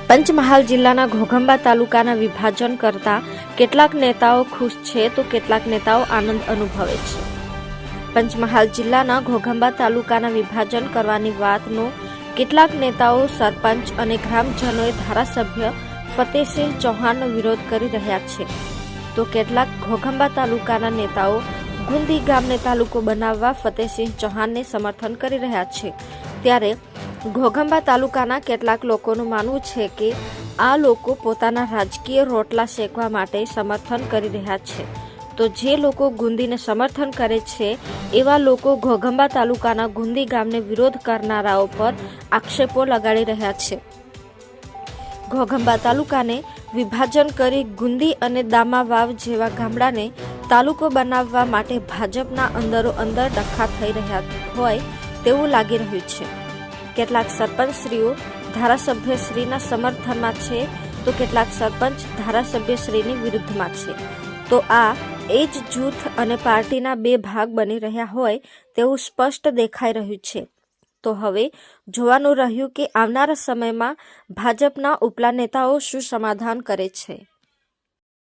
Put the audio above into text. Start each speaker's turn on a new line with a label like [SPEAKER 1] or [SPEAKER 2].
[SPEAKER 1] પંચમહાલ જિલ્લાના ઘોઘંબા તાલુકાના વિભાજન કરતા કેટલાક નેતાઓ ખુશ છે તો કેટલાક નેતાઓ આનંદ અનુભવે છે। પંચમહાલ જિલ્લાના ઘોઘંબા તાલુકાના વિભાજન કરવાની વાતનો કેટલાક નેતાઓ, સરપંચ અને ગ્રામજનોએ ધારાસભ્ય ફતેહસિંહ ચૌહાણનો વિરોધ કરી રહ્યા છે, તો કેટલાક ઘોઘંબા તાલુકાના નેતાઓ ગુંદી ગામને તાલુકો બનાવવા ફતેહસિંહ ચૌહાણને સમર્થન કરી રહ્યા છે। ત્યારે ઘોઘંબા તાલુકાના કેટલાક લોકોનું માનવું છે કે આ લોકો પોતાના રાજકીય રોટલા શેકવા માટે સમર્થન કરી રહ્યા છે, તો જે લોકો ગુંદીને સમર્થન કરે છે એવા લોકો ઘોઘંબા તાલુકાના ગુંદી ગામને વિરોધ કરનારાઓ પર આક્ષેપો લગાડી રહ્યા છે। ઘોઘંબા તાલુકાને વિભાજન કરી ગુંદી અને દામાવાવ જેવા ગામડાને તાલુકો બનાવવા માટે ભાજપના અંદરો અંદર ડખા થઈ રહ્યા હોય તેવું લાગી રહ્યું છે। કેટલાક સરપંચશ્રીઓ ધારાસભ્યશ્રીના સમર્થનમાં છે તો કેટલાક સરપંચ ધારાસભ્યશ્રીની વિરુદ્ધમાં છે, તો આ એ જ જૂથ અને પાર્ટીના બે ભાગ બની રહ્યા હોય તેવું સ્પષ્ટ દેખાઈ રહ્યું છે। તો હવે જોવાનું રહ્યું કે આવનારા સમયમાં ભાજપના ઉપલા નેતાઓ શું સમાધાન કરે છે।